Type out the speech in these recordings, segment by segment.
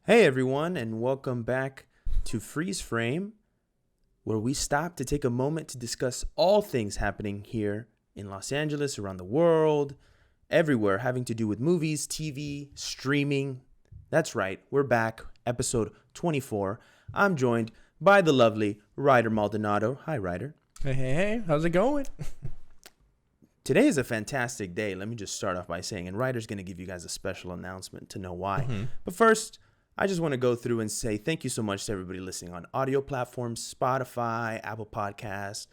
Hey everyone, and welcome back to Freeze Frame, where we stop to take a moment to discuss all things happening here in Los Angeles, around the world, everywhere having to do with movies, TV, streaming. That's right, we're back, episode 24. I'm joined by the lovely Ryder Maldonado. Hi, Ryder. Hey, how's it going? Today is a fantastic day. Let me just start off by saying, and Ryder's going to give you guys a special announcement to know why. But first, I just want to go through and say thank you so much to everybody listening on audio platforms, Spotify, Apple Podcasts,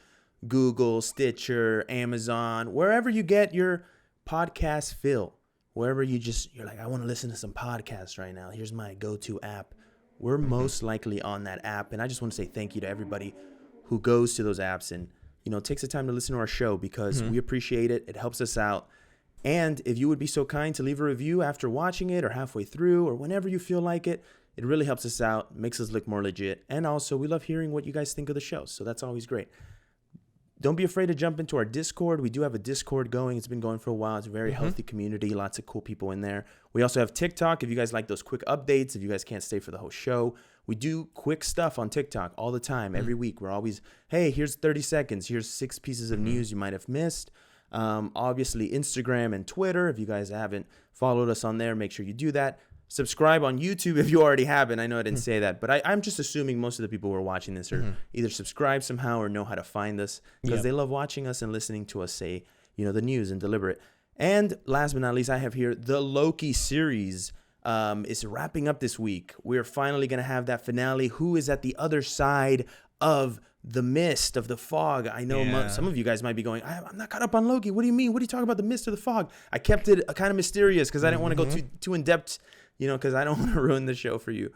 Google, Stitcher, Amazon, wherever you get your podcast fill, wherever you're like, I want to listen to some podcasts right now. Here's my go-to app. We're most likely on that app. And I just want to say thank you to everybody who goes to those apps and, takes the time to listen to our show because we appreciate it. It helps us out. And if you would be so kind to leave a review after watching it or halfway through or whenever you feel like it, it really helps us out, makes us look more legit. And also, we love hearing what you guys think of the show. So that's always great. Don't be afraid to jump into our Discord. We do have a Discord going. It's been going for a while. It's a very healthy community. Lots of cool people in there. We also have TikTok. If you guys like those quick updates, if you guys can't stay for the whole show, we do quick stuff on TikTok all the time. Every week, we're always, hey, here's 30 seconds. Here's 6 pieces of news you might have missed. Obviously, Instagram and Twitter. If you guys haven't followed us on there, make sure you do that. Subscribe on YouTube if you already haven't. I know I didn't say that, but I'm just assuming most of the people who are watching this are either subscribed somehow or know how to find us because they love watching us and listening to us say, the news and deliver it. And last but not least, I have here the Loki series is wrapping up this week. We're finally going to have that finale. Who is at the other side of the mist, of the fog? I know some of you guys might be going, I'm not caught up on Loki. What do you mean? What are you talking about, the mist or the fog? I kept it kind of mysterious because I didn't want to go too in depth, because I don't want to ruin the show for you.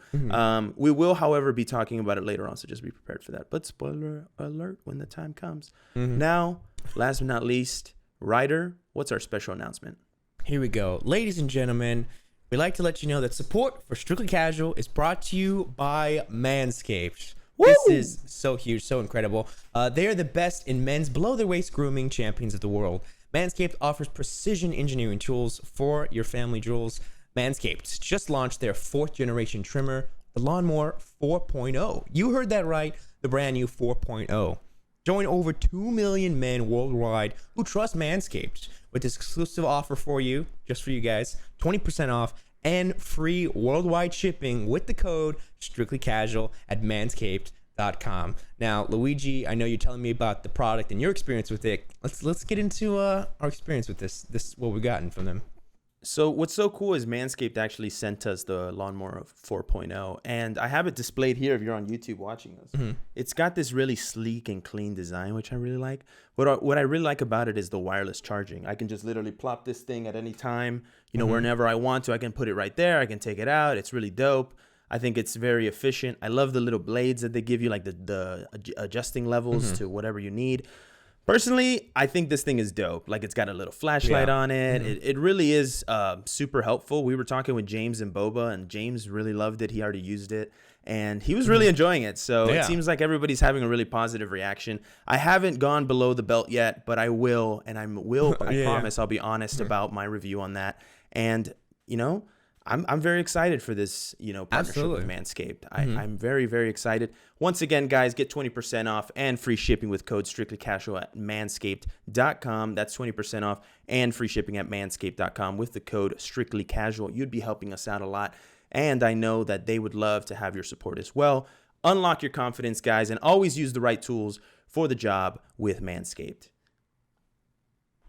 We will, however, be talking about it later on, so just be prepared for that. But spoiler alert when the time comes. Now, last but not least, Ryder, what's our special announcement? Here we go. Ladies and gentlemen, we'd like to let you know that support for Strictly Casual is brought to you by Manscaped. Woo! This is so huge, so incredible. They are the best in men's below-the-waist grooming champions of the world. Manscaped offers precision engineering tools for your family jewels. Manscaped just launched their 4th-generation trimmer, the Lawnmower 4.0. You heard that right, the brand new 4.0. Join over 2 million men worldwide who trust Manscaped with this exclusive offer for you, just for you guys, 20% off and free worldwide shipping with the code StrictlyCasual at manscaped.com. Now, Luigi, I know you're telling me about the product and your experience with it. Let's get into our experience with this what we've gotten from them. So what's so cool is Manscaped actually sent us the Lawnmower 4.0, and I have it displayed here if you're on YouTube watching us. It's got this really sleek and clean design, which I really like. What I really like about it is the wireless charging. I can just literally plop this thing at any time, whenever I want to. I can put it right there. I can take it out. It's really dope. I think it's very efficient. I love the little blades that they give you, like the adjusting levels to whatever you need. Personally, I think this thing is dope. Like, it's got a little flashlight on it. It really is super helpful. We were talking with James and Boba, and James really loved it. He already used it, and he was really enjoying it. So it seems like everybody's having a really positive reaction. I haven't gone below the belt yet, but I will, and I promise I'll be honest about my review on that. And, I'm very excited for this, partnership with Manscaped. I'm very, very excited. Once again, guys, get 20% off and free shipping with code StrictlyCasual at manscaped.com. That's 20% off and free shipping at manscaped.com with the code StrictlyCasual. You'd be helping us out a lot, and I know that they would love to have your support as well. Unlock your confidence, guys, and always use the right tools for the job with Manscaped.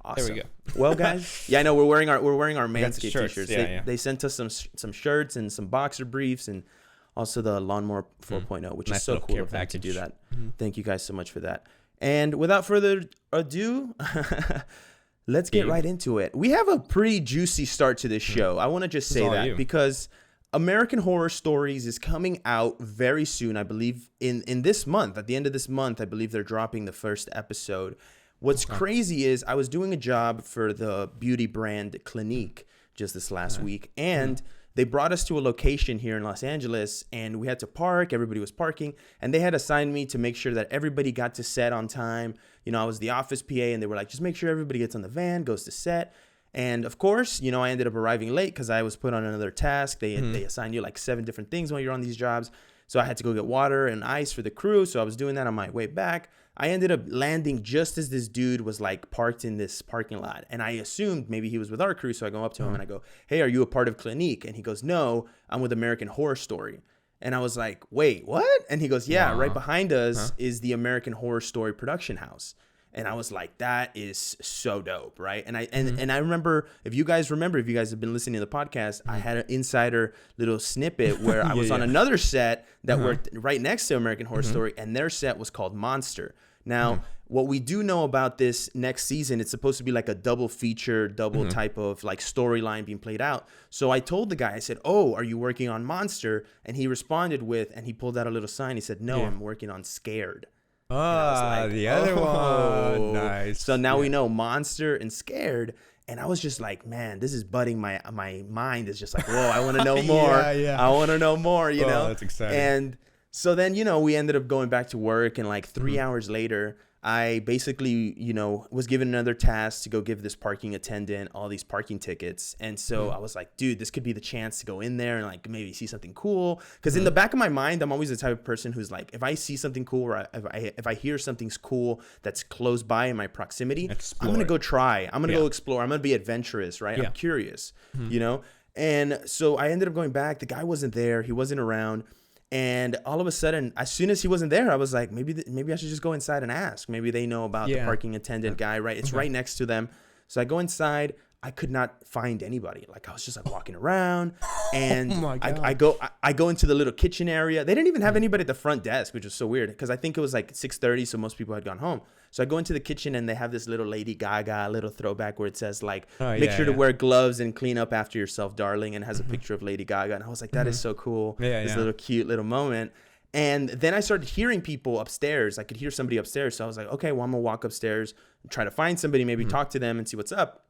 Awesome. There we go. Well, guys, I know we're wearing our Manscaped t-shirts. Yeah, they sent us some shirts and some boxer briefs and also the Lawnmower 4.0, which is so cool of them to do that. Thank you guys so much for that. And without further ado, let's get right into it. We have a pretty juicy start to this show. I want to just say that because American Horror Stories is coming out very soon. I believe in this month, at the end of this month, I believe they're dropping the first episode. What's crazy is I was doing a job for the beauty brand Clinique just this last week, and they brought us to a location here in Los Angeles, and we had to park. Everybody was parking, and they had assigned me to make sure that everybody got to set on time. I was the office PA, and they were like, just make sure everybody gets on the van, goes to set. And of course, you know, I ended up arriving late because I was put on another task. They assign you like 7 different things while you're on these jobs. So I had to go get water and ice for the crew. So I was doing that on my way back. I ended up landing just as this dude was like parked in this parking lot. And I assumed maybe he was with our crew. So I go up to him and I go, hey, are you a part of Clinique? And he goes, no, I'm with American Horror Story. And I was like, wait, what? And he goes, yeah, right behind us is the American Horror Story production house. And I was like, that is so dope, right? And I remember, if you guys have been listening to the podcast, I had an insider little snippet where I was on another set that worked right next to American Horror Story, and their set was called Monster. Now, what we do know about this next season, it's supposed to be like a double feature, type of like storyline being played out. So I told the guy, I said, oh, are you working on Monster? And he responded with, and he pulled out a little sign. He said, no, I'm working on Scared. Like, the other one. Nice. So now we know Monster and Scared. And I was just like, man, this is budding. My mind is just like, whoa, I want to know more. I want to know more, you know? That's exciting. And so then, you know, we ended up going back to work. And like 3 hours later, I basically, you know, was given another task to go give this parking attendant all these parking tickets. And so I was like, dude, this could be the chance to go in there and like maybe see something cool. Because in the back of my mind, I'm always the type of person who's like, if I see something cool or if I hear something's cool that's close by in my proximity, I'm going to go try. I'm going to go explore. I'm going to be adventurous, right? I'm curious, you know? And so I ended up going back. The guy wasn't there. He wasn't around. And all of a sudden, as soon as he wasn't there, I was like, maybe I should just go inside and ask. Maybe they know about the parking attendant guy, right? It's right next to them. So I go inside. I could not find anybody. Like I was just like walking around, and I go into the little kitchen area. They didn't even have anybody at the front desk, which was so weird because I think it was like 6:30, so most people had gone home. So I go into the kitchen and they have this little Lady Gaga little throwback where it says like, make sure to wear gloves and clean up after yourself, darling, and has a picture of Lady Gaga. And I was like, that is so cool. This little cute little moment. And then I started hearing people upstairs. I could hear somebody upstairs. So I was like, okay, well, I'm gonna walk upstairs, try to find somebody, maybe talk to them and see what's up.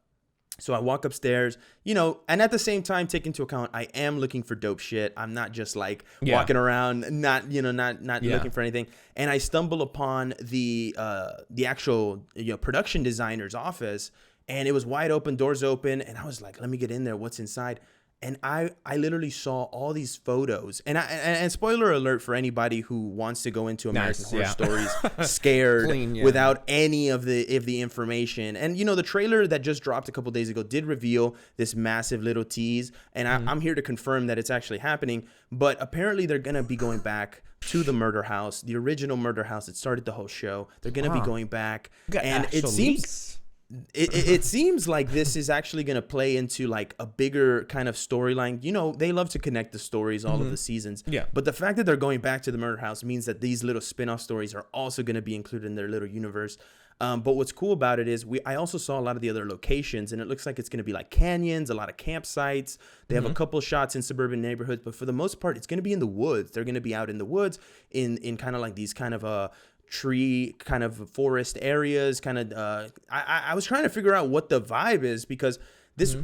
So I walk upstairs, you know, and at the same time, take into account, I am looking for dope shit. I'm not just like walking around, not looking for anything. And I stumble upon the actual, you know, production designer's office, and it was wide open, doors open. And I was like, let me get in there. What's inside? And I literally saw all these photos, and spoiler alert for anybody who wants to go into American Horror Stories scared without any of the information. And you know, the trailer that just dropped a couple days ago did reveal this massive little tease, and I'm here to confirm that it's actually happening. But apparently, they're gonna be going back to the murder house, the original murder house that started the whole show. They're gonna be going back, and it seems. It seems like this is actually going to play into like a bigger kind of storyline. You know, they love to connect the stories all of the seasons. Yeah. But the fact that they're going back to the murder house means that these little spin-off stories are also going to be included in their little universe. But what's cool about it is I also saw a lot of the other locations, and it looks like it's going to be like canyons, a lot of campsites. They have a couple shots in suburban neighborhoods, but for the most part, it's going to be in the woods. They're going to be out in the woods in kind of like these kind of tree kind of forest areas kind of I was trying to figure out what the vibe is, because this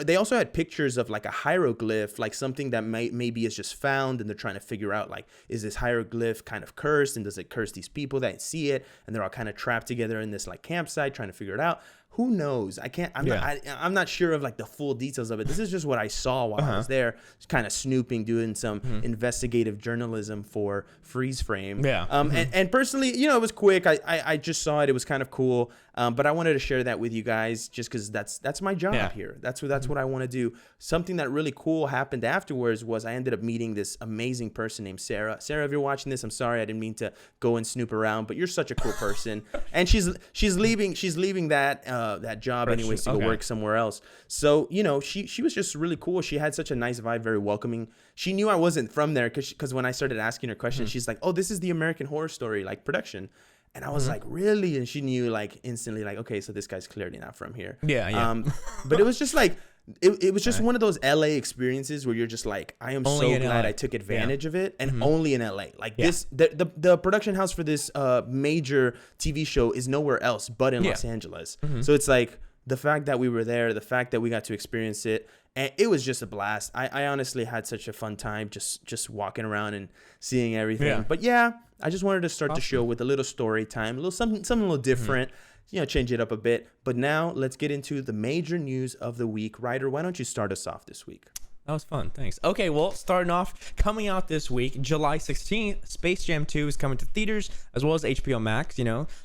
they also had pictures of like a hieroglyph, like something that maybe is just found, and they're trying to figure out like, is this hieroglyph kind of cursed, and does it curse these people that see it, and they're all kind of trapped together in this like campsite trying to figure it out. Who knows? I'm not sure of like the full details of it. This is just what I saw while I was there, just kind of snooping, doing some investigative journalism for Freeze Frame. And personally, you know, it was quick. I just saw it. It was kind of cool. But I wanted to share that with you guys just because that's my job here. That's what I want to do. Something that really cool happened afterwards was I ended up meeting this amazing person named Sarah. Sarah, if you're watching this, I'm sorry I didn't mean to go and snoop around, but you're such a cool person. And she's leaving that job anyways to go work somewhere else. So, you know, she was just really cool. She had such a nice vibe, very welcoming. She knew I wasn't from there because when I started asking her questions, she's like, oh, this is the American Horror Story like production. And I was like, really? And she knew like instantly, like, okay, so this guy's clearly not from here. But it was just like, it was just one of those LA experiences where you're just like, I am only so glad I took advantage of it, and only in LA. Like this, the production house for this major TV show is nowhere else but in Los Angeles. So it's like the fact that we were there, the fact that we got to experience it, and it was just a blast. I honestly had such a fun time just walking around and seeing everything. But I just wanted to start the show with a little story time, a little something a little different. change it up a bit. But now let's get into the major news of the week. Ryder, why don't you start us off this week? That was fun. Thanks. Okay, well, starting off, coming out this week, July 16th, Space Jam 2 is coming to theaters as well as HBO Max.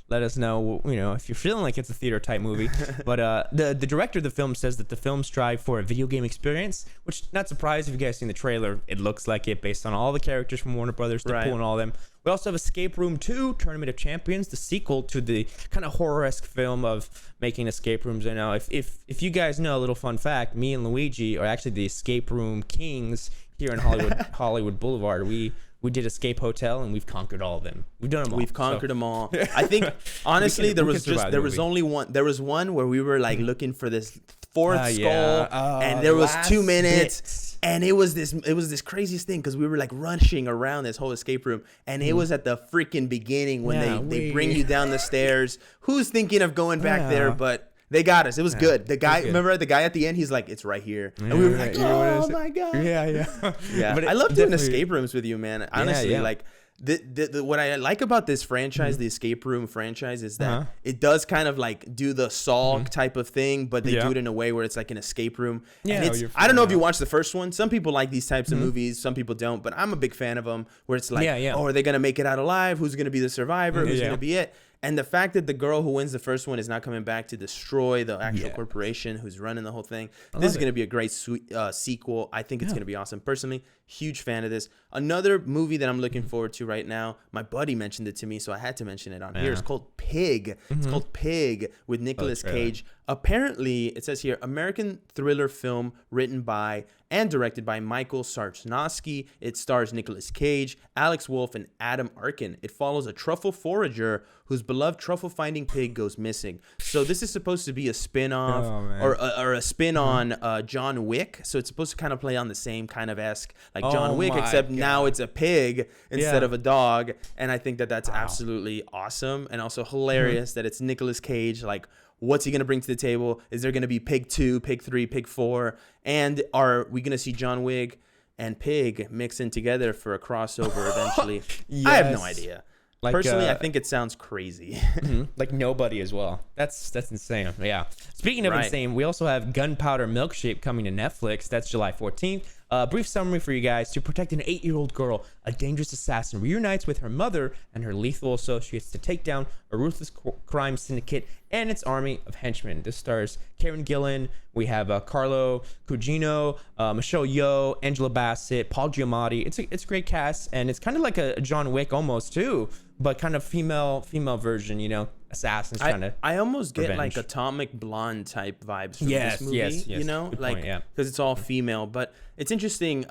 Let us know, if you're feeling like it's a theater type movie. But the director of the film says that the film strive for a video game experience, which not surprised if you guys seen the trailer. It looks like it based on all the characters from Warner Brothers, Deadpool and all of them. We also have Escape Room 2, Tournament of Champions, the sequel to the kind of horror-esque film of making escape rooms. If you guys know, a little fun fact, me and Luigi are actually the escape room kings here in Hollywood Boulevard. We did Escape Hotel, and we've conquered all of them. We've done them all. We've conquered them all. I think, honestly, there was only one. There was one where we were like looking for this fourth skull, and there was 2 minutes. And it was this craziest thing because we were like rushing around this whole escape room, and it was at the freaking beginning when they bring you down the stairs. Who's thinking of going back there? But they got us. It was good. The guy, remember the guy at the end? He's like, "It's right here," and we were like, "Oh my god!" Yeah. But I love doing escape rooms with you, man. Honestly, like. What I like about this franchise, the escape room franchise, is that it does kind of like do the Saw type of thing, but they do it in a way where it's like an escape room. Yeah, and I don't know if you watched the first one. Some people like these types of movies, some people don't, but I'm a big fan of them. Where it's like, oh, are they gonna make it out alive? Who's gonna be the survivor? Who's gonna be it? And the fact that the girl who wins the first one is not coming back to destroy the actual corporation who's running the whole thing. This is going to be a great sequel. I think it's going to be awesome. Personally, huge fan of this. Another movie that I'm looking forward to right now, my buddy mentioned it to me, so I had to mention it on here. It's called Pig. It's called Pig with Nicolas Cage. Apparently, it says here, American thriller film written by and directed by Michael Sarnoski. It stars Nicolas Cage, Alex Wolff, and Adam Arkin. It follows a truffle forager whose beloved truffle-finding pig goes missing. So this is supposed to be a spin-off or a spin on John Wick. So it's supposed to kind of play on the same kind of esque like John Wick, except now it's a pig instead of a dog. And I think that that's absolutely awesome and also hilarious that it's Nicolas Cage. Like, what's he going to bring to the table? Is there going to be Pig 2, Pig 3, Pig 4? And are we going to see John Wick and Pig mixing together for a crossover eventually? I have no idea. Like, personally, I think it sounds crazy. Like Nobody as well. That's insane. Yeah. Speaking of insane, we also have Gunpowder Milkshake coming to Netflix. That's July 14th. Brief summary for you guys. To protect an 8-year-old girl, a dangerous assassin reunites with her mother and her lethal associates to take down a ruthless crime syndicate and its army of henchmen. This stars Karen Gillan. We have Carlo Gugino, Michelle Yeoh, Angela Bassett, Paul Giamatti. It's a great cast, and it's kind of like a John Wick almost too, but kind of female version, assassins trying to I almost get like Atomic Blonde type vibes from this movie, yes. Good like because it's all female. But it's interesting.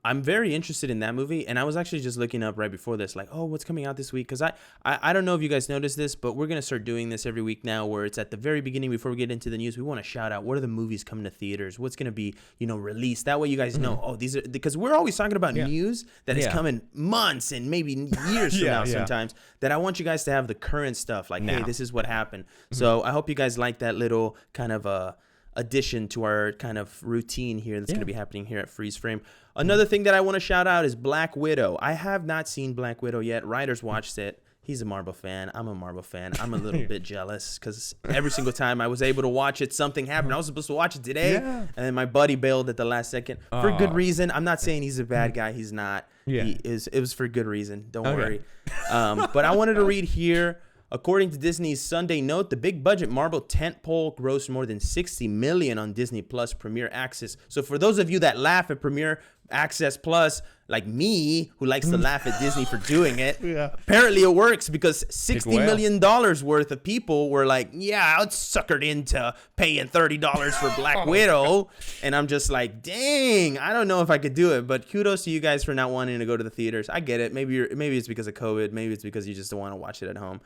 I'm very interested in that movie, and I was actually just looking up right before this, like, oh, what's coming out this week? Because I don't know if you guys noticed this, but we're gonna start doing this every week now, where it's at the very beginning before we get into the news. We want to shout out what are the movies coming to theaters, what's gonna be released. That way you guys know, oh, these are, because we're always talking about news that is coming months and maybe years from now sometimes. That I want you guys to have the current stuff, like, hey, this is what happened. So I hope you guys like that little kind of addition to our kind of routine here that's going to be happening here at Freeze Frame. Another thing that I want to shout out is Black Widow. I have not seen Black Widow yet. Ryder's watched it. He's a Marvel fan. I'm a Marvel fan. I'm a little bit jealous because every single time I was able to watch it, something happened. I was supposed to watch it today, and then my buddy bailed at the last second for good reason. I'm not saying he's a bad guy. He's not. It was for good reason. Don't worry. But I wanted to read here. According to Disney's Sunday Note, the big-budget Marvel tentpole grossed more than $60 million on Disney Plus Premier Access. So for those of you that laugh at Premier Access Plus, like me, who likes to laugh at Disney for doing it, apparently it works because $60 million worth of people were like, yeah, I was suckered into paying $30 for Black Widow. And I'm just like, dang, I don't know if I could do it. But kudos to you guys for not wanting to go to the theaters. I get it. Maybe it's because of COVID. Maybe it's because you just don't want to watch it at home.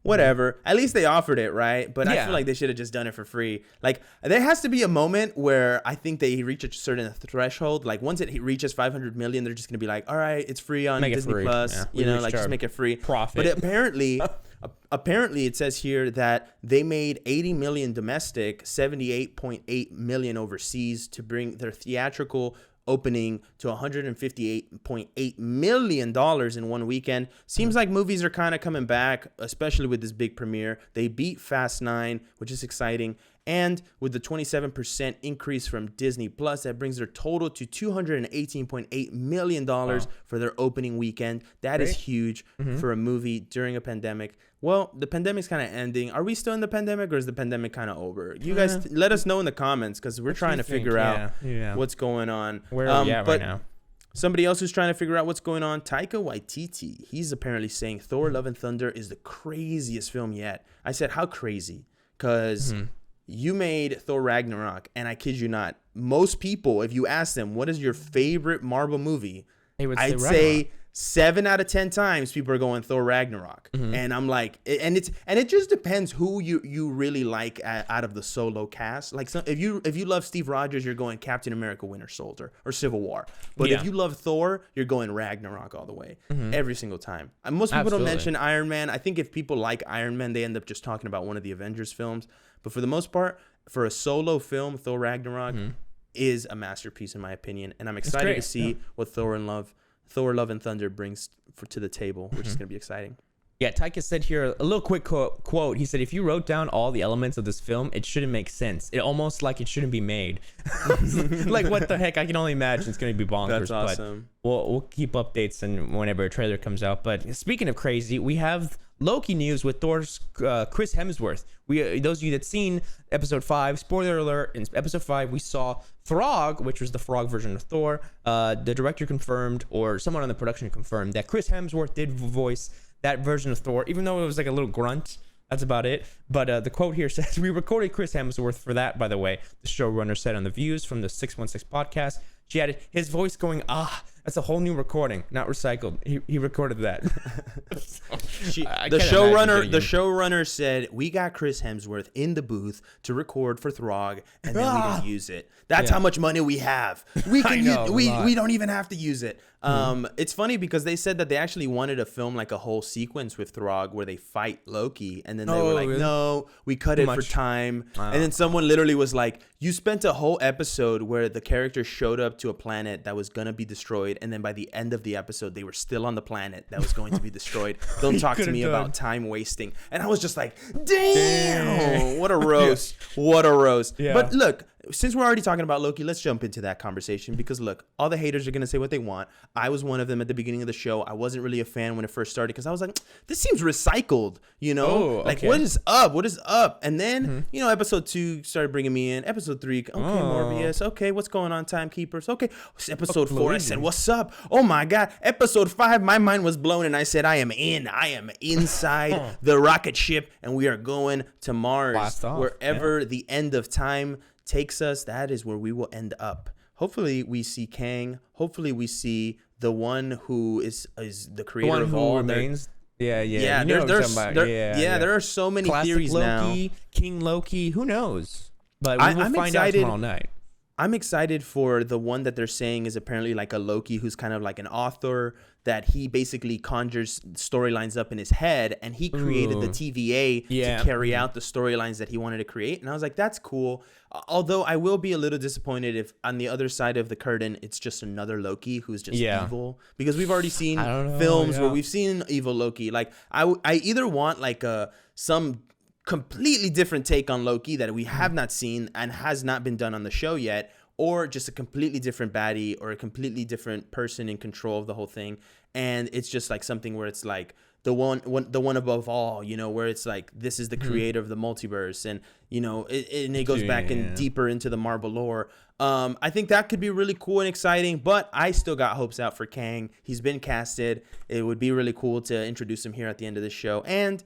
Whatever. At least they offered it, right? But I feel like they should have just done it for free. Like, there has to be a moment where I think they reach a certain threshold. Like, once it reaches 500 million, they're just going to be like, all right, it's free on Disney Plus. Just make it free. Profit. But apparently it says here that they made 80 million domestic, 78.8 million overseas to bring their theatrical opening to $158.8 million in one weekend. Seems like movies are kind of coming back, especially with this big premiere. They beat Fast 9, which is exciting. And with the 27% increase from Disney Plus, that brings their total to $218.8 million for their opening weekend. That is huge for a movie during a pandemic. Well, the pandemic's kind of ending. Are we still in the pandemic, or is the pandemic kind of over? You guys let us know in the comments, because we're trying to figure out what's going on. Where are we at right now? Somebody else who's trying to figure out what's going on, Taika Waititi. He's apparently saying Thor Love and Thunder is the craziest film yet. I said, how crazy? Because you made Thor Ragnarok, and I kid you not, most people, if you ask them, what is your favorite Marvel movie? I'd say 7 out of 10 times people are going Thor Ragnarok. And I'm like, and it just depends who you really like out of the solo cast. Like, if you love Steve Rogers, you're going Captain America Winter Soldier or Civil War. But if you love Thor, you're going Ragnarok all the way every single time. And most people don't mention Iron Man. I think if people like Iron Man, they end up just talking about one of the Avengers films. But for the most part, for a solo film, Thor Ragnarok is a masterpiece in my opinion. And I'm excited to see what Thor Love and Thunder brings to the table, which is going to be exciting. Yeah, Taika said here, a little quick quote. He said, if you wrote down all the elements of this film, it shouldn't make sense. It almost like it shouldn't be made. Like, what the heck? I can only imagine it's going to be bonkers. That's awesome. But we'll keep updates and whenever a trailer comes out. But speaking of crazy, we have Loki news with Thor's Chris Hemsworth. Those of you that's seen episode 5, spoiler alert, in episode 5 we saw Throg, which was the frog version of Thor. The director confirmed, or someone on the production confirmed, that Chris Hemsworth did voice that version of Thor, even though it was like a little grunt. That's about it. But the quote here says, we recorded Chris Hemsworth for that, by the way. The showrunner said on The Views from the 616 podcast. She added his voice going, that's a whole new recording, not recycled. He recorded that. The showrunner said, we got Chris Hemsworth in the booth to record for Throg, and then we didn't use it. That's how much money we have. We can we don't even have to use it. It's funny because they said that they actually wanted to film like a whole sequence with Throg where they fight Loki, and then they were like, really? No, we cut it for time. And then someone literally was like, you spent a whole episode where the character showed up to a planet that was gonna be destroyed, and then by the end of the episode they were still on the planet that was going to be destroyed. Don't talk to me about time wasting. And I was just like, damn. What a roast. What a roast. But look, since we're already talking about Loki, let's jump into that conversation, because look, all the haters are going to say what they want. I was one of them at the beginning of the show. I wasn't really a fan when it first started, because I was like, this seems recycled, you know? Like, what is up? What is up? And then, you know, episode 2 started bringing me in. Episode 3, okay, Morbius. Okay, what's going on, Timekeepers? Okay, episode 4, I said, what's up? Oh my God. Episode 5, my mind was blown, and I said, I am inside the rocket ship, and we are going to Mars. Wherever the end of time takes us, that is where we will end up. Hopefully we see Kang. Hopefully we see the one who is the creator of all. Remains. Yeah. There are so many theories Loki, now. King Loki, who knows? But we will find out tomorrow night. I'm excited for the one that they're saying is apparently like a Loki who's kind of like an author, that he basically conjures storylines up in his head, and he created the TVA to carry out the storylines that he wanted to create. And I was like, that's cool. Although I will be a little disappointed if on the other side of the curtain, it's just another Loki who's just evil, because we've already seen films where we've seen evil Loki. Like I either want like some completely different take on Loki that we have not seen and has not been done on the show yet, or just a completely different baddie or a completely different person in control of the whole thing. And it's just like something where it's like the one above all, you know, where it's like, this is the creator of the multiverse, and you know, it goes back and deeper into the Marvel lore. I think that could be really cool and exciting, but I still got hopes out for Kang. He's been casted. It would be really cool to introduce him here at the end of this show. And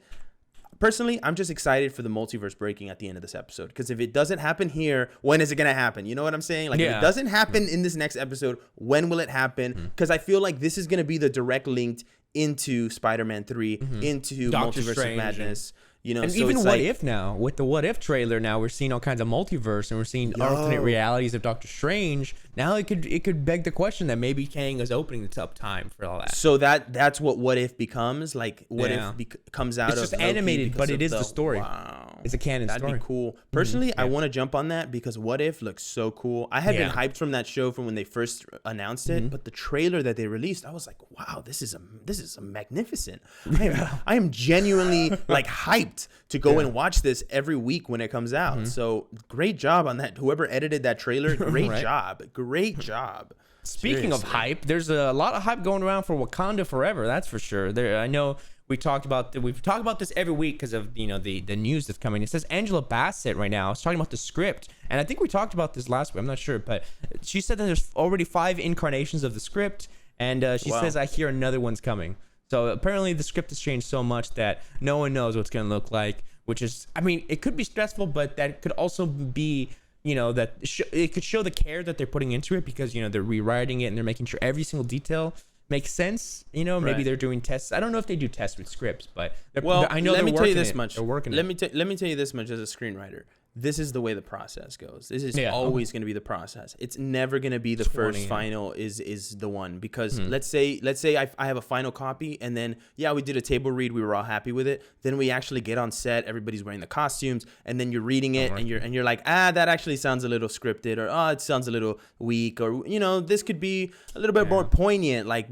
personally, I'm just excited for the multiverse breaking at the end of this episode, because if it doesn't happen here, when is it going to happen? You know what I'm saying? Like, if it doesn't happen in this next episode, when will it happen? Because I feel like this is going to be the direct link into Spider-Man 3, into Doctor Multiverse Strange of Madness. You know, and so even it's What like, If now, with the What If trailer, now we're seeing all kinds of multiverse, and we're seeing alternate realities of Doctor Strange. Now it could beg the question that maybe Kang is opening up time for all that. So that's what If becomes. Like, What If comes out of it's just Loki animated, but it is the the story. Wow. It's a canon That'd story. be cool. Personally, I want to jump on that because What If looks so cool. I had been hyped from that show from when they first announced it, but the trailer that they released, I was like, wow, this is a magnificent. I am genuinely like hyped to go and watch this every week when it comes out. So great job on that. Whoever edited that trailer, great job. Great job. Speaking of hype, there's a lot of hype going around for Wakanda Forever. That's for sure. I know we've talked about this every week because of the news that's coming. It says Angela Bassett right now is talking about the script, and I think we talked about this last week. I'm not sure, but she said that there's already 5 incarnations of the script, and she says I hear another one's coming. So apparently the script has changed so much that no one knows what it's going to look like. Which is, I mean, it could be stressful, but that could also be, that it could show the care that they're putting into it because, they're rewriting it and they're making sure every single detail makes sense. Maybe they're doing tests. I don't know if they do tests with scripts, but I know let me tell you this they're much. Working let me tell you this much as a screenwriter. This is the way the process goes. This is always going to be the process. It's never going to be the first final is the one because let's say I have a final copy and then we did a table read, we were all happy with it. Then we actually get on set, everybody's wearing the costumes, and then you're reading it and you're like, that actually sounds a little scripted, or it sounds a little weak, or this could be a little bit more poignant, like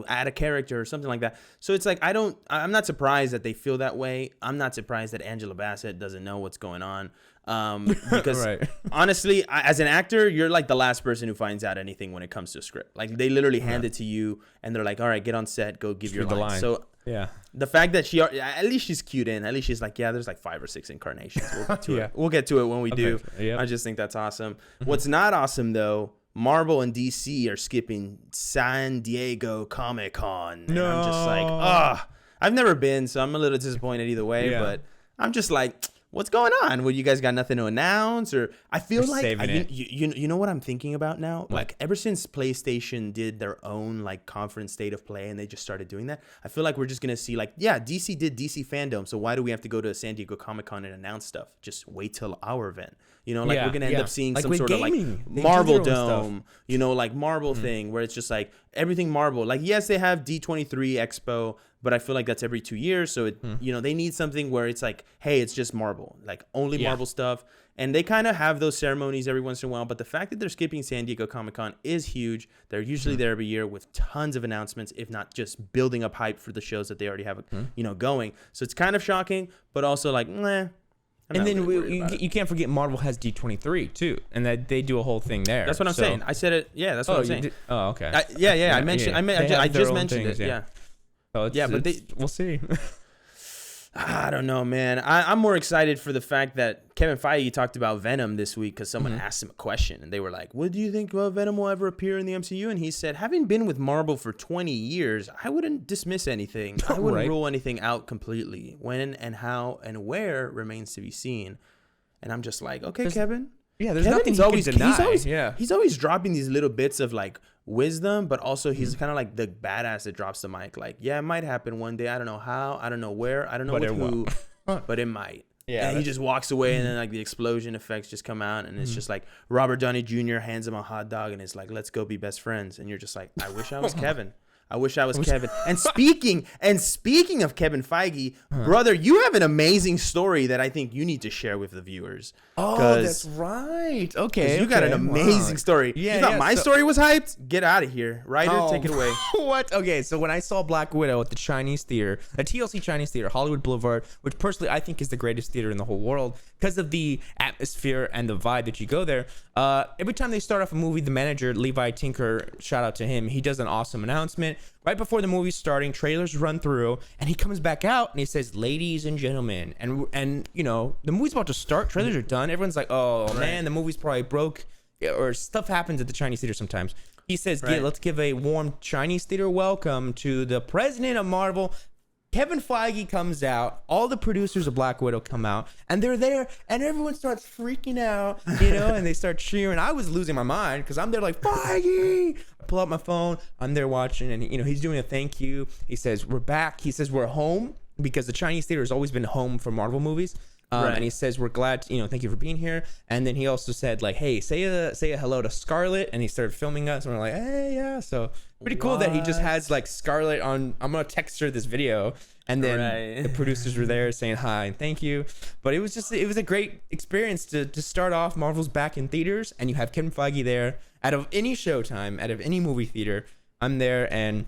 add a character or something like that. So it's like I'm not surprised that they feel that way. I'm not surprised that Angela Bassett doesn't know what's going on. Because honestly, as an actor, you're like the last person who finds out anything when it comes to a script. Like they literally hand it to you and they're like, all right, get on set, go give your line. So the fact that at least she's cued in, at least she's like, there's like 5 or 6 incarnations. We'll get to it. We'll get to it when we do. I just think that's awesome. What's not awesome though, Marvel and DC are skipping San Diego Comic-Con. And I'm just like, I've never been, so I'm a little disappointed either way, but I'm just like, what's going on? Well, you guys got nothing to announce? Or I feel like you know what I'm thinking about now? What? Like ever since PlayStation did their own like conference state of play and they just started doing that, I feel like we're just gonna see like, DC did DC Fandom, so why do we have to go to San Diego Comic-Con and announce stuff? Just wait till our event. We're gonna end up seeing like some sort gaming, of like Marvel Dome, like Marvel thing where it's just like everything Marvel. Like yes, they have D23 Expo, but I feel like that's every 2 years. So they need something where it's like, hey, it's just Marvel, like only Marvel stuff. And they kind of have those ceremonies every once in a while. But the fact that they're skipping San Diego Comic-Con is huge. They're usually there every year with tons of announcements, if not just building up hype for the shows that they already have, going. So it's kind of shocking, but also like, and then you can't forget Marvel has D23 too, and that they do a whole thing there. That's what I'm saying. I said it. Yeah, that's what I'm saying. Okay. I mentioned. I just mentioned it. Yeah. But we'll see. I don't know, man. I'm more excited for the fact that Kevin Feige talked about Venom this week because someone asked him a question and they were like, what do you think Venom will ever appear in the MCU? And he said, having been with Marvel for 20 years, I wouldn't dismiss anything. I wouldn't rule anything out completely. When and how and where remains to be seen. And I'm just like, okay, Kevin. Yeah, there's nothing you can deny. He's always dropping these little bits of like wisdom, but also he's kind of like the badass that drops the mic. Like, it might happen one day. I don't know how. I don't know where. I don't know with who, but it might. Yeah. And he just walks away, and then like the explosion effects just come out, and it's just like Robert Downey Jr. hands him a hot dog, and it's like, let's go be best friends. And you're just like, I wish I was Kevin. I wish I was Kevin. And speaking of Kevin Feige, brother, you have an amazing story that I think you need to share with the viewers. Oh, that's right. Okay. You got an amazing story. Yeah, you thought my story was hyped? Get out of here. Writer, take it away. What? Okay, so when I saw Black Widow at the Chinese theater, a TLC Chinese theater, Hollywood Boulevard, which personally I think is the greatest theater in the whole world because of the atmosphere and the vibe that you go there. Every time they start off a movie, the manager, Levi Tinker, shout out to him, he does an awesome announcement. Right before the movie's starting, trailers run through, and he comes back out and he says, ladies and gentlemen, and the movie's about to start, trailers are done, everyone's like, oh man, the movie's probably broke, or stuff happens at the Chinese theater sometimes. He says, let's give a warm Chinese theater welcome to the president of Marvel. Kevin Feige comes out, all the producers of Black Widow come out, and they're there, and everyone starts freaking out, and they start cheering. I was losing my mind because I'm there like, Feige! I pull out my phone, I'm there watching, and he's doing a thank you. He says, we're back. He says, we're home, because the Chinese theater has always been home for Marvel movies. And he says, we're glad, thank you for being here. And then he also said, like, hey, say a hello to Scarlett. And he started filming us, and we're like, hey, yeah. So Pretty cool that he just has like Scarlett on. I'm gonna text her this video, and then the producers were there saying hi and thank you. But it was a great experience to start off. Marvel's back in theaters, and you have Kevin Feige there. Out of any showtime, out of any movie theater, I'm there, and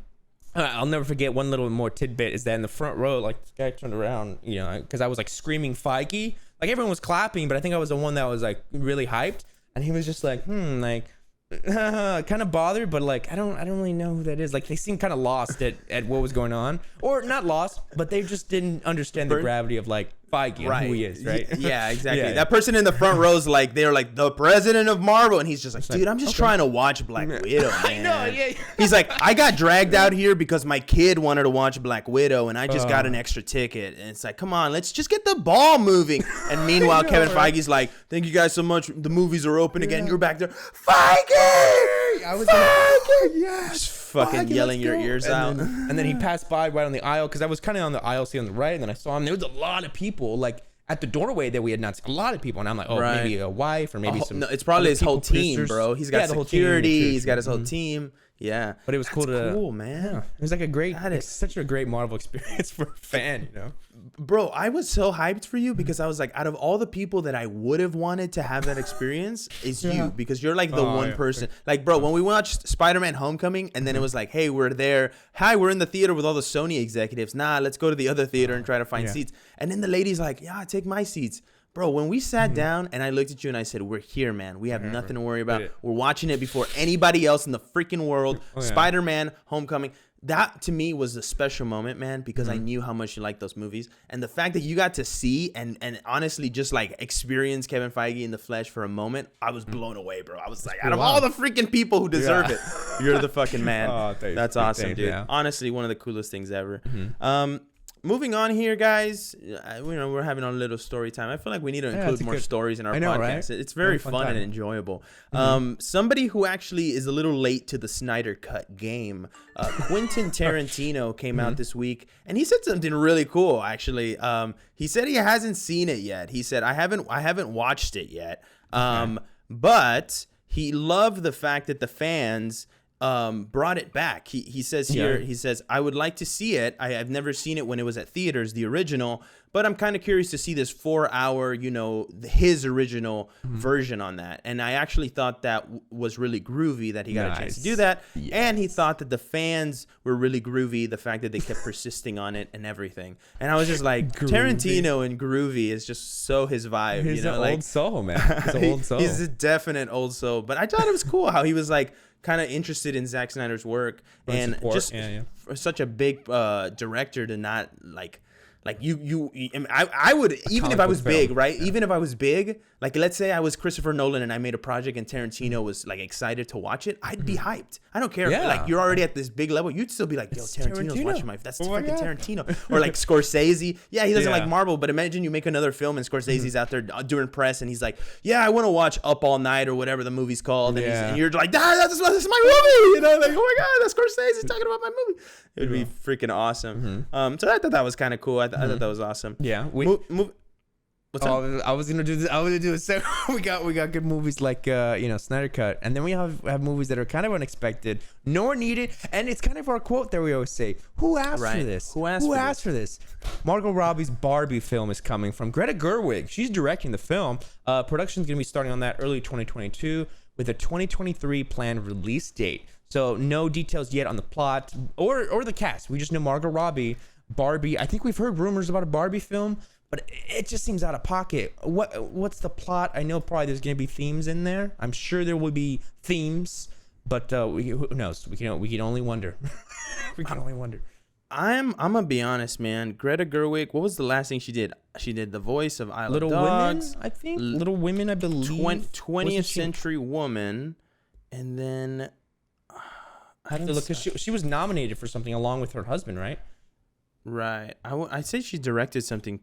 I'll never forget one little more tidbit is that in the front row, like this guy turned around, you know, because I was like screaming Feige, like everyone was clapping, but I think I was the one that was like really hyped, and he was just like, like. Kind of bothered, but like I don't really know who that is. Like they seemed kind of lost at what was going on, or not lost, but they just didn't understand the gravity of like Feige and who he is, right? Yeah, exactly. That person in the front row is like, they're like the president of Marvel, and he's just like, dude, I'm just trying to watch Black Widow, man. I know, yeah. He's like, I got dragged out here because my kid wanted to watch Black Widow, and I just got an extra ticket. And it's like, come on, let's just get the ball moving. And meanwhile, Kevin Feige's like, thank you guys so much. The movies are open again. You're back there, Feige! I was Feige! Yes. Fucking yelling your ears out. And then he passed by right on the aisle, because I was kind of on the aisle, see on the right, and then I saw him. There was a lot of people like at the doorway that we had not seen. A lot of people, and I'm like, maybe a wife or maybe some. No, it's probably his whole team, producers. Bro. He's got security. He's got his whole team. Yeah, but it was cool man. Yeah. It was like it's such a great Marvel experience for a fan, you know. Bro, I was so hyped for you because I was like, out of all the people that I would have wanted to have that experience, is you, because you're like the one person. Like, bro, when we watched SpiderMan Homecoming, and then it was like, hey, we're there. Hi, we're in the theater with all the Sony executives. Nah, let's go to the other theater and try to find seats. And then the lady's like, yeah, take my seats. Bro, when we sat down and I looked at you and I said, we're here, man. We have nothing to worry about. We're watching it before anybody else in the freaking world. Spider-Man Homecoming. That, to me, was a special moment, man, because I knew how much you liked those movies. And the fact that you got to see and honestly just, like, experience Kevin Feige in the flesh for a moment, I was blown away, bro. I was like, out of all the freaking people who deserve it, you're the fucking man. That's awesome, dude. Yeah. Honestly, one of the coolest things ever. Moving on here, guys, we're having a little story time. I feel like we need to include more stories in our podcast. Right? It's very fun and enjoyable. Somebody who actually is a little late to the Snyder Cut game, Quentin Tarantino came out this week, and he said something really cool, actually. He said he hasn't seen it yet. He said, I haven't watched it yet, but he loved the fact that the fans brought it back. He says here, he says, I would like to see it. I've never seen it when it was at theaters, the original, but I'm kind of curious to see this 4-hour, his original version on that. And I actually thought that was really groovy that he got a chance to do that. Yes. And he thought that the fans were really groovy, the fact that they kept persisting on it and everything. And I was just like, Tarantino and groovy is just so his vibe. He's an old soul, man. He's an old soul. He's a definite old soul. But I thought it was cool how he was like, kind of interested in Zack Snyder's work and just such a big director to not like I would, even if I was big, right? Even if I was big, like let's say I was Christopher Nolan and I made a project and Tarantino was like excited to watch it, I'd be hyped. I don't care. Yeah. Like you're already at this big level, you'd still be like, yo, Tarantino's watching that's freaking Tarantino. Or like Scorsese. Yeah, he doesn't like Marvel, but imagine you make another film and Scorsese's out there doing press and he's like, yeah, I want to watch Up All Night or whatever the movie's called. And you're like, that's my movie. Like, oh my God, that's Scorsese's talking about my movie. It would be freaking awesome. So I thought that was kind of cool. I thought that was awesome. Yeah. What's up? I was gonna do this. I was gonna do it. So we got good movies like Snyder Cut, and then we have movies that are kind of unexpected nor needed, and it's kind of our quote that we always say: "Who asked for this? Who asked for this?" Margot Robbie's Barbie film is coming from Greta Gerwig. She's directing the film. Production's gonna be starting on that early 2022 with a 2023 planned release date. So no details yet on the plot or the cast. We just know Margot Robbie, Barbie. I think we've heard rumors about a Barbie film, but it just seems out of pocket. What's the plot? I know probably there's going to be themes in there. I'm sure there will be themes, but who knows? We can only wonder. We can only wonder. I'm gonna be honest, man. Greta Gerwig. What was the last thing she did? She did the voice of Isle Little of Dogs. Women, I think. Little Women, I believe. 20th Century Woman, and then. I have to look, because she was nominated for something along with her husband, right? Right. I'd say she directed something.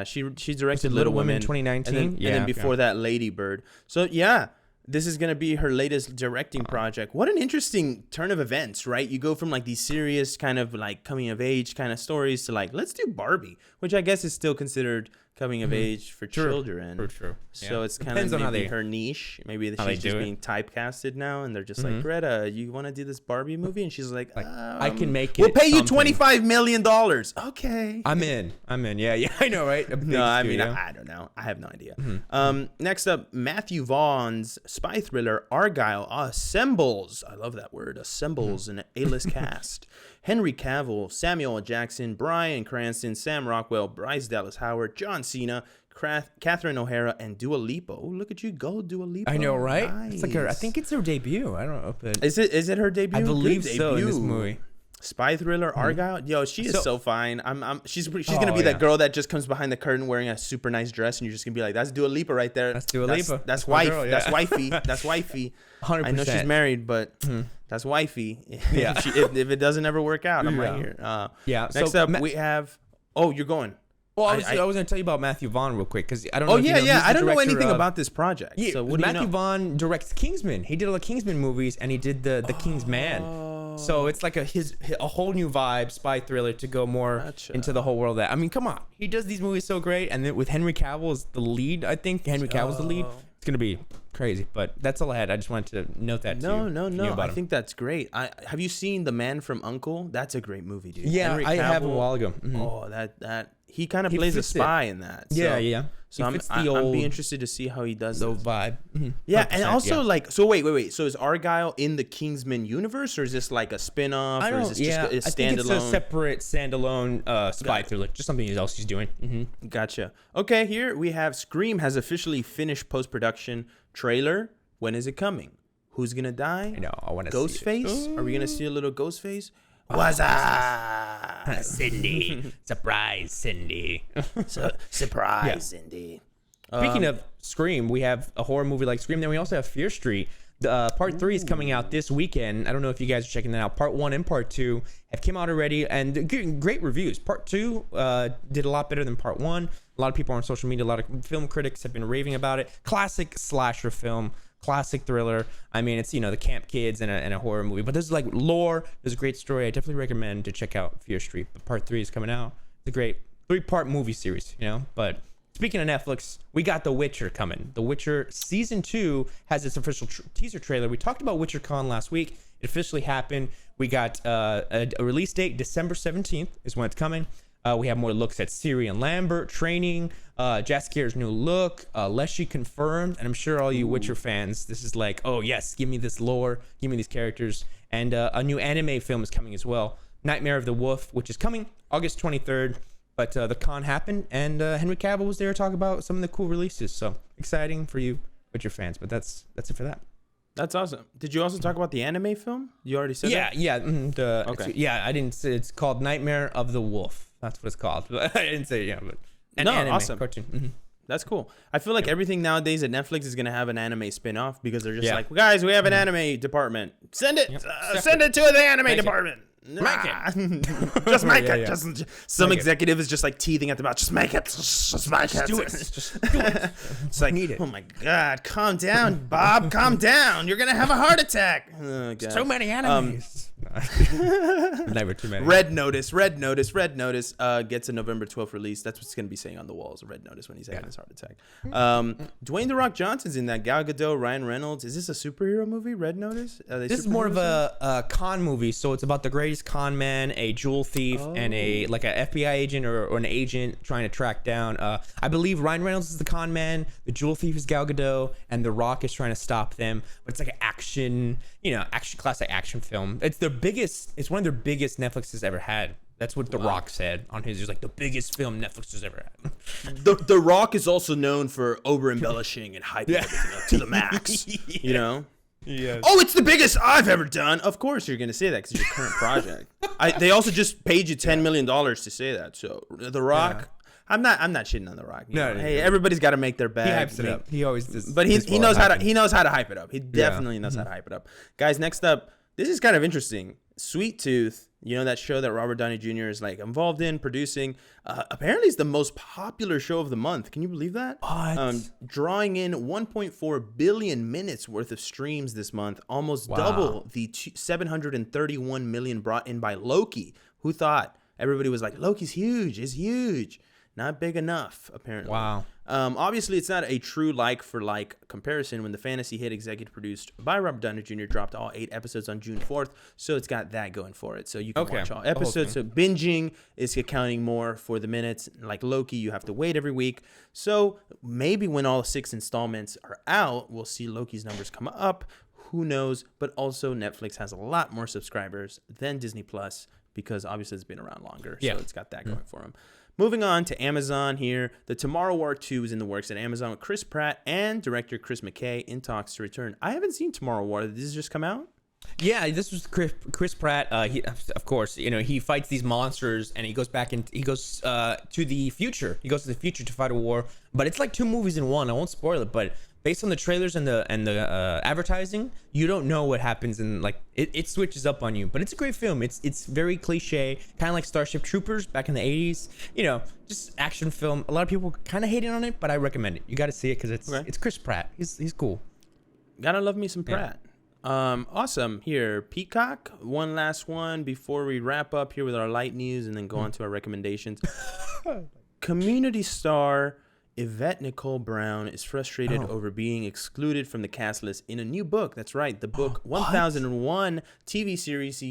She directed Little Women 2019. And then before that, Lady Bird. So, yeah, this is going to be her latest directing project. What an interesting turn of events, right? You go from like these serious kind of like coming of age kind of stories to like, let's do Barbie, which I guess is still considered coming of age for children. True. So it's kind Depends of on maybe her niche. Maybe she's just being typecasted now, and they're just like, Greta, you want to do this Barbie movie? And she's like, I can make it. We'll pay you $25 million. Okay. I'm in. Yeah. I know, right? No, I mean, I don't know. I have no idea. Next up, Mathew Vaughn's spy thriller Argyle assembles. I love that word. Assembles an A-list cast. Henry Cavill, Samuel L. Jackson, Bryan Cranston, Sam Rockwell, Bryce Dallas Howard, John Cena, Catherine O'Hara, and Dua Lipa. Oh, look at you go, Dua Lipa. I know, right? Nice. It's like I think it's her debut. I don't know. But is it her debut? I believe so in this movie. Spy thriller Argyle. Yo, she is so fine. She's gonna be that girl that just comes behind the curtain wearing a super nice dress, and you're just gonna be like, "That's Dua Lipa right there. That's Dua Lipa. That's wife. Girl, That's wifey. That's wifey." 100%. I know she's married, but that's wifey. Yeah. if it doesn't ever work out, I'm right here. Next up, we have. Oh, you're going. Well, I was going to tell you about Mathew Vaughn real quick because I don't know. Oh, yeah. I don't know anything about this project. Yeah, so what do Mathew you know? Vaughn directs Kingsman. He did all the Kingsman movies, and he did the King's Man. So it's like a whole new vibe, spy thriller to go more into the whole world. I mean, come on. He does these movies so great. And then with Henry Cavill as the lead, I think. Henry Cavill's the lead. It's going to be crazy. But that's all I had. I just wanted to note that No. I think that's great. Have you seen The Man from U.N.C.L.E.? That's a great movie, dude. Yeah, Henry I have a Cavill, while ago. Oh, that he kind of plays a spy in that. So, Yeah. So I'm be interested to see how he does the this. vibe. Yeah, and also like, so wait. So is Argyle in the Kingsman universe, or is this like a spin-off, or is this just a standalone? I think it's a separate standalone spy thriller, just something else he's doing. Gotcha. Okay, here we have Scream has officially finished post-production trailer. When is it coming? Who's gonna die? I know. I want to Ghostface. Are we gonna see a little Ghostface? What's up, Cindy? Surprise, Cindy. Surprise, Cindy. Speaking of Scream, we have a horror movie like Scream. Then we also have Fear Street. Part 3 is coming out this weekend. I don't know if you guys are checking that out. Part 1 and Part 2 have come out already, and getting great reviews. Part 2 did a lot better than Part 1. A lot of people on social media, a lot of film critics have been raving about it. Classic slasher film. Classic thriller. I mean, it's, the camp kids and a horror movie, but there's like lore. There's a great story. I definitely recommend to check out Fear Street. But Part 3 is coming out. It's a great 3-part movie series, But speaking of Netflix, we got The Witcher coming. The Witcher Season 2 has its official teaser trailer. We talked about WitcherCon last week. It officially happened. We got a release date, December 17th is when it's coming. We have more looks at Ciri and Lambert training, Jasker's new look, Leshy confirmed, and I'm sure all you Witcher fans, this is like, oh yes, give me this lore, give me these characters, and a new anime film is coming as well, Nightmare of the Wolf, which is coming August 23rd, but the con happened, and Henry Cavill was there to talk about some of the cool releases, so exciting for you Witcher fans, but that's it for that. That's awesome. Did you also talk about the anime film? You already said that? Yeah. Okay. I didn't say it's called Nightmare of the Wolf. That's what it's called. I didn't say but an anime awesome. Cartoon. That's cool. I feel like everything nowadays at Netflix is gonna have an anime spin-off because they're just like, guys, we have an anime department. Send it. Send it to the anime department. Make it. Just make it. Just some executive is just like teething at the mouth. Just make it. Just make it. Do it. Just do it. It's like, oh my God, calm down, Bob. Calm down. You're gonna have a heart attack. Oh, God. So many animes. Never too many. Red Notice gets a November 12th release. That's what it's going to be saying on the walls. Red Notice when he's having his heart attack. Dwayne The Rock Johnson's in that. Gal Gadot, Ryan Reynolds. Is this a superhero movie, Red Notice? This is more of a con movie. So it's about the greatest con man, a jewel thief, and a FBI agent or an agent trying to track down. I believe Ryan Reynolds is the con man. The jewel thief is Gal Gadot, and The Rock is trying to stop them. But it's like an action, classic action film. It's one of their biggest Netflix has ever had. That's what The Rock said on his. It's like the biggest film Netflix has ever had. The Rock is also known for over embellishing and hyping everything up to the max. Yes. Oh, it's the biggest I've ever done. Of course, you're gonna say that because it's your current project. They also just paid you $10 million to say that. So The Rock. Yeah. I'm not shitting on The Rock. Hey, everybody's got to make their bag. He hypes it up. He always does. But he knows how to hype it up. He definitely knows how to hype it up. Guys, next up, this is kind of interesting. Sweet Tooth, that show that Robert Downey Jr. is like involved in producing. Apparently, it's the most popular show of the month. Can you believe that? What? Drawing in 1.4 billion minutes worth of streams this month, almost double the 731 million brought in by Loki. Who thought? Everybody was like, Loki's huge. It's huge. not big enough, apparently. Wow. Obviously, it's not a true like-for-like comparison when the fantasy hit executive produced by Robert Downey Jr. dropped all 8 episodes on June 4th, so it's got that going for it. So you can watch all episodes. So binging is accounting more for the minutes. Like Loki, you have to wait every week. So maybe when all 6 installments are out, we'll see Loki's numbers come up. Who knows? But also Netflix has a lot more subscribers than Disney Plus because obviously it's been around longer. So it's got that going for them. Moving on to Amazon here. The Tomorrow War 2 is in the works at Amazon with Chris Pratt and director Chris McKay in talks to return. I haven't seen Tomorrow War. Did this just come out? Yeah, this was Chris Pratt. He, of course, he fights these monsters and he goes back and he goes to the future. He goes to the future to fight a war. But it's like 2 movies in one. I won't spoil it, but based on the trailers and the advertising, you don't know what happens, and like it switches up on you. But it's a great film. It's very cliche, kind of like Starship Troopers back in the 80s. Just action film. A lot of people kind of hating on it, but I recommend it. You got to see it because it's Chris Pratt. He's cool. Gotta love me some Pratt. Awesome. Here, Peacock. One last one before we wrap up here with our light news and then go on to our recommendations. Community star Yvette Nicole Brown is frustrated over being excluded from the cast list in a new book. That's right. The book 1001 TV series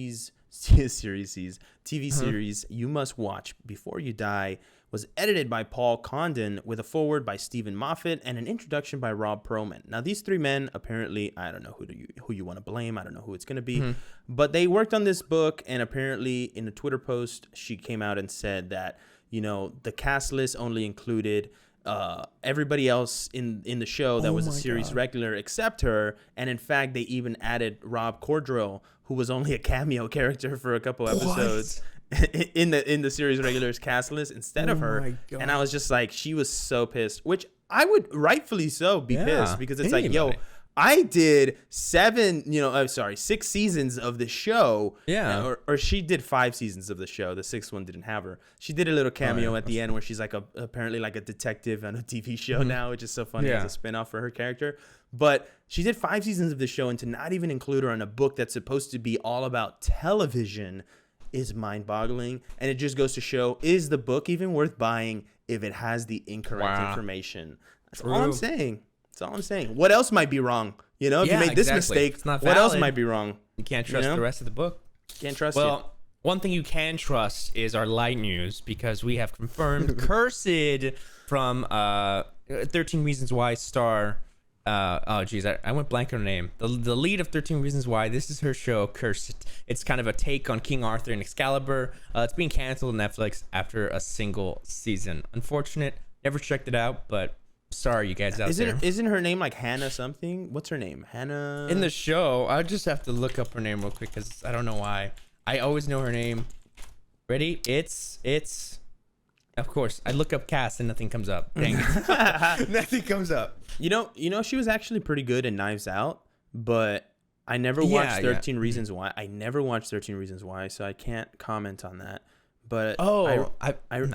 You Must Watch Before You Die was edited by Paul Condon with a foreword by Stephen Moffat and an introduction by Rob Perlman. Now, these 3 men, apparently, I don't know who you want to blame. I don't know who it's going to be. But they worked on this book, and apparently in a Twitter post, she came out and said that, the cast list only included everybody else in the show that was a series regular except her, and in fact they even added Rob Cordrell, who was only a cameo character for a couple episodes in the series regulars cast list instead of her. And I was just like, she was so pissed, which I would rightfully so be pissed, because it's like, yo, I did 6 seasons of the show. Yeah. Or she did 5 seasons of the show. The 6th one didn't have her. She did a little cameo at the end where she's like apparently like a detective on a TV show now, which is so funny as a spinoff for her character. But she did 5 seasons of the show, and to not even include her in a book that's supposed to be all about television is mind-boggling. And it just goes to show, is the book even worth buying if it has the incorrect information? That's all I'm saying. That's all I'm saying. What else might be wrong? If you made this mistake, what else might be wrong? You can't trust the rest of the book. Can't trust it. Well, one thing you can trust is our light news, because we have confirmed Cursed from 13 Reasons Why star. I went blank on her name. The lead of 13 Reasons Why. This is her show, Cursed. It's kind of a take on King Arthur and Excalibur. It's being canceled on Netflix after a single season. Unfortunate. Never checked it out, but sorry, you guys out there. Isn't her name like Hannah something? What's her name? Hannah? In the show, I just have to look up her name real quick because I don't know why. I always know her name. Ready? It's. Of course, I look up cast and nothing comes up. Dang it. Nothing comes up. She was actually pretty good in Knives Out, but I never watched 13 Reasons Why. I never watched 13 Reasons Why, so I can't comment on that. But I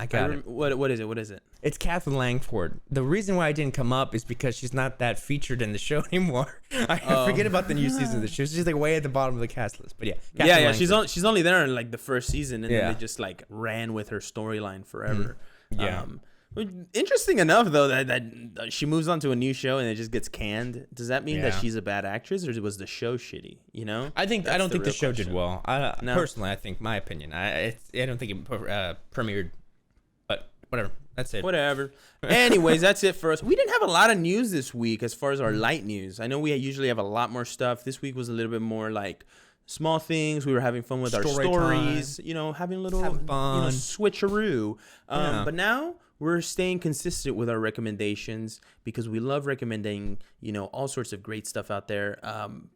got it. What is it? It's Catherine Langford. The reason why I didn't come up is because she's not that featured in the show anymore. I forget about the new season of the show. She's like way at the bottom of the cast list. But yeah, she's only there in like the first season, and then they just like ran with her storyline forever. Interesting enough though that she moves on to a new show and it just gets canned. Does that mean that she's a bad actress, or was the show shitty? I don't think the show did well. Personally, I think my opinion. I don't think it premiered, but whatever. That's it. Whatever. Anyways, that's it for us. We didn't have a lot of news this week as far as our light news. I know we usually have a lot more stuff. This week was a little bit more like small things. We were having fun with our stories, having a little switcheroo. But now we're staying consistent with our recommendations because we love recommending, all sorts of great stuff out there.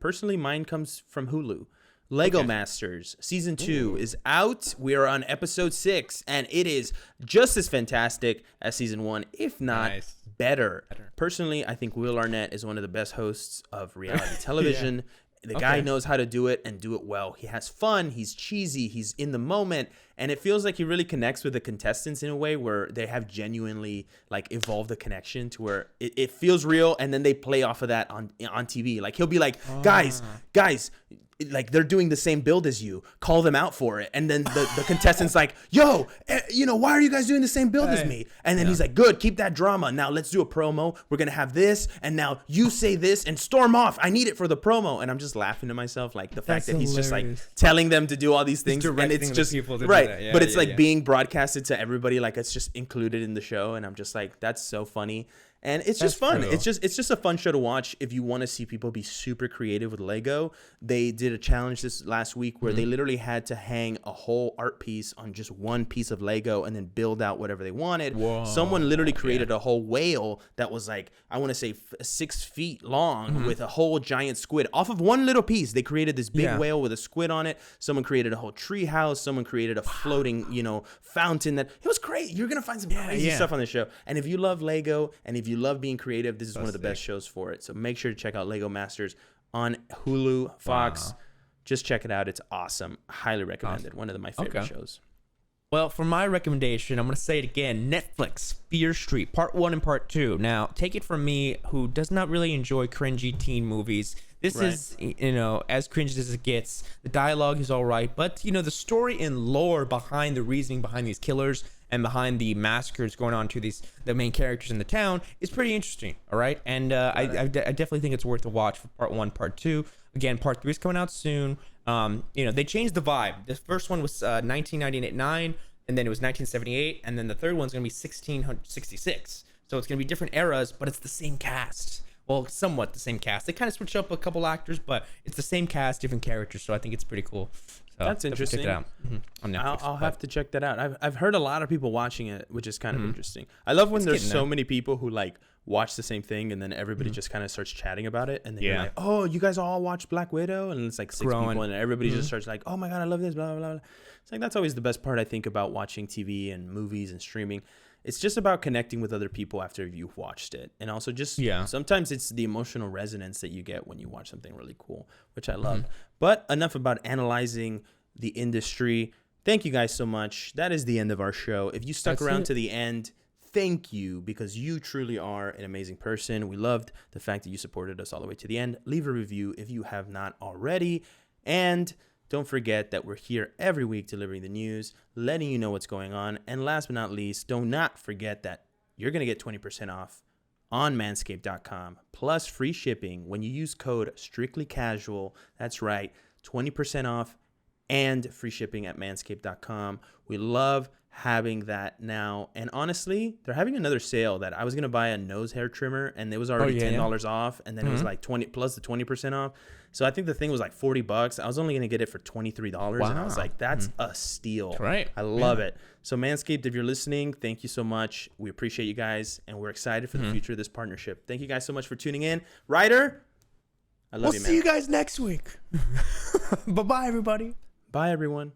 Personally, mine comes from Hulu. Lego Masters Season 2 is out. We are on episode 6, and it is just as fantastic as Season 1, if not better. Personally, I think Will Arnett is one of the best hosts of reality television. The guy knows how to do it and do it well. He has fun. He's cheesy. He's in the moment. And it feels like he really connects with the contestants in a way where they have genuinely like evolved the connection to where it feels real. And then they play off of that on TV. Like he'll be like, guys, like they're doing the same build as you, call them out for it. And then the contestant's like, yo, why are you guys doing the same build as me? And then he's like, good, keep that drama. Now let's do a promo. We're going to have this. And now you say this and storm off. I need it for the promo. And I'm just laughing to myself. Like the fact that he's just like telling them to do all these things. And it's just, right. But it's like being broadcasted to everybody. Like it's just included in the show. And I'm just like, that's so funny. And it's just fun. Cool. It's just a fun show to watch if you want to see people be super creative with Lego. They did a challenge this last week where they literally had to hang a whole art piece on just one piece of Lego and then build out whatever they wanted. Whoa. Someone literally created a whole whale that was like, I want to say 6 feet long with a whole giant squid off of one little piece. They created this big whale with a squid on it. Someone created a whole tree house. Someone created a floating, fountain. That it was great. You're gonna find some crazy stuff on the show. And if you love Lego and if you love being creative, this is one of the best shows for it. So make sure to check out Lego Masters on Hulu, Fox. Wow. Just check it out. It's awesome. Highly recommended. Awesome. One of my favorite shows. Well, for my recommendation, I'm going to say it again. Netflix, Fear Street, Part 1 and Part 2. Now, take it from me, who does not really enjoy cringy teen movies. This is, as cringy as it gets. The dialogue is all right. But, the story and lore behind the reasoning behind these killers and behind the massacres going on to the main characters in the town is pretty interesting, all right? And I definitely think it's worth a watch for Part 1, Part 2. Again, Part 3 is coming out soon. They changed the vibe. The first one was 1999, and then it was 1978, and then the third one's going to be 1666. So it's going to be different eras, but it's the same cast. Well, somewhat the same cast. They kind of switch up a couple actors, but it's the same cast, different characters. So I think it's pretty cool. So that's interesting. Check it out. On Netflix, I'll have to check that out. I've heard a lot of people watching it, which is kind of interesting. I love when there's so many people who like watch the same thing, and then everybody just kind of starts chatting about it, and then you're like, oh, you guys all watch Black Widow, and it's like 6 people, and everybody just starts like, oh my god, I love this, blah blah blah. It's like that's always the best part I think about watching TV and movies and streaming. It's just about connecting with other people after you've watched it. And also just sometimes it's the emotional resonance that you get when you watch something really cool, which I love. But enough about analyzing the industry. Thank you guys so much. That is the end of our show. If you stuck around to the end, thank you, because you truly are an amazing person. We loved the fact that you supported us all the way to the end. Leave a review if you have not already. And don't forget that we're here every week delivering the news, letting you know what's going on. And last but not least, do not forget that you're going to get 20% off on manscaped.com plus free shipping when you use code STRICTLYCASUAL. That's right, 20% off and free shipping at manscaped.com. We love having that now. And honestly, they're having another sale that I was going to buy a nose hair trimmer and it was already $10 off. And then it was like 20 plus the 20% off. So I think the thing was like $40. I was only going to get it for $23. Wow. And I was like, that's a steal. Right. I love it. So Manscaped, if you're listening, thank you so much. We appreciate you guys. And we're excited for the future of this partnership. Thank you guys so much for tuning in. Ryder, I love you, man. We'll see you guys next week. Bye-bye, everybody. Bye, everyone.